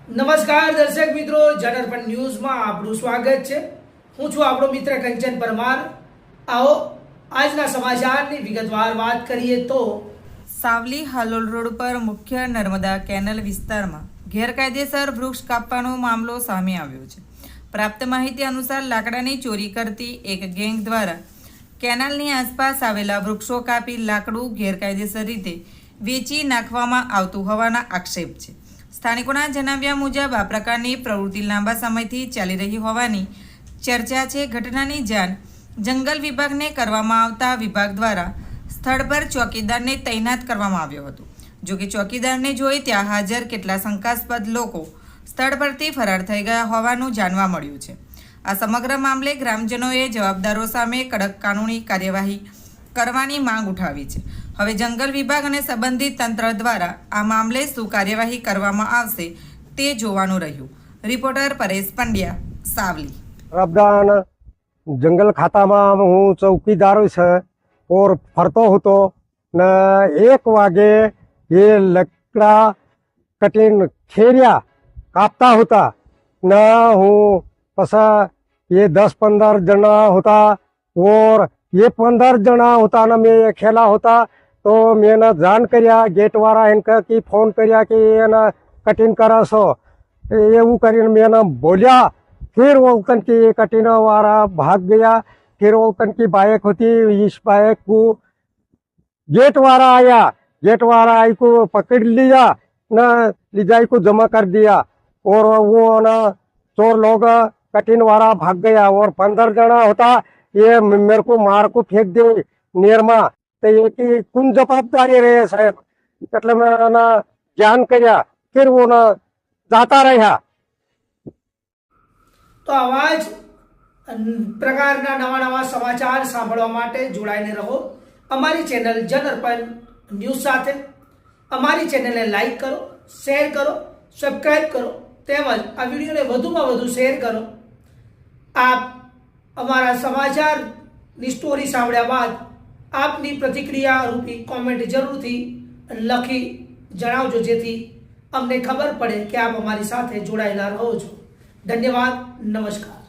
નમસ્કાર દર્શક મિત્રો, જનરપણ ન્યૂઝમાં આપનું સ્વાગત છે। હું છું આપણો મિત્ર કંચન પરમાર। આવો આજના સમાચારની વિગતવાર વાત કરીએ તો સાવલી હાલોલ રોડ પર મુખ્ય નર્મદા કેનાલ વિસ્તારમાં ગેરકાયદેસર વૃક્ષ કાપવાનો મામલો સામે આવ્યો છે। પ્રાપ્ત માહિતી અનુસાર લાકડાની ચોરી કરતી એક ગેંગ દ્વારા કેનાલની આસપાસ આવેલા વૃક્ષો કાપી લાકડું ગેરકાયદેસર રીતે વેચી નાખવામાં આવતું હોવાના આક્ષેપ છે। સ્થાનિકોના જણાવ્યા મુજબ આ પ્રકારની પ્રવૃત્તિ લાંબા સમયથી ચાલી રહી હોવાની ચર્ચા છે। ઘટનાની જાણ જંગલ વિભાગને કરવામાં આવતા વિભાગ દ્વારા સ્થળ પર ચોકીદારને તૈનાત કરવામાં આવ્યો હતો। જોકે ચોકીદારને જોઈ ત્યાં હાજર કેટલા શંકાસ્પદ લોકો સ્થળ પરથી ફરાર થઈ ગયા હોવાનું જાણવા મળ્યું છે। આ સમગ્ર મામલે ગ્રામજનોએ જવાબદારો સામે કડક કાનૂની કાર્યવાહી કરવાની માંગ ઉઠાવી છે। હવે જંગલ વિભાગ અને સંબંધિત તંત્ર દ્વારા આ મામલે શું કાર્યવાહી કરવામાં આવશે તે જોવાનું રહ્યું। રિપોર્ટર પરેશ પંડ્યા, સાવલી। રબદાન જંગલ ખાતામાં હું ચૌકીદાર છે ઓર ફરતો હતો ને 1 વાગે એ લકડા કટીન ખેરિયા કાપતા હતા ને હું પછી એ 10-15 જણા હતા और ये 15 जना होता ना मैं अकेला होता तो मैंने जान કર્યા गेट वाला इनका की फोन કર્યા कि ना कटिंग करा सो એવું કરીને मैंने बोलिया। फिर वो तन की कटिंग वाला भाग गया। फिर वो तन की बाइक होती, इस बाइक को गेट वाला आया, गेट वाला आई को पकड़ लिया ना, ले जाई को जमा कर दिया और वो ना चोर लोग कटिंग वाला भाग गया और 15 जना होता ये मेरे को मार को फेंक दे नेर में। तो ये की कौन जवाबदारी रहे साहब, એટલે મેં જાણ કર્યા। फिर वो ना जाता રહ્યા। તો આવા જ પ્રકારના નવા સમાચાર સાંભળવા માટે જોડાઈને રહો અમારી ચેનલ જનરપણ ન્યૂઝ સાથે। અમારી ચેનલને લાઈક કરો, શેર કરો, સબસ્ક્રાઇબ કરો તેમજ આ વિડીયોને વધુમાં વધુ શેર કરો। આપ અમારા સમાચારની સ્ટોરી સાંભળ્યા બાદ આપની પ્રતિક્રિયા રૂપી કોમેન્ટ જરૂરથી લખી જણાવજો, જેથી અમને ખબર પડે કે આપ અમારી સાથે જોડાયેલા રહો છો। ધન્યવાદ, નમસ્કાર।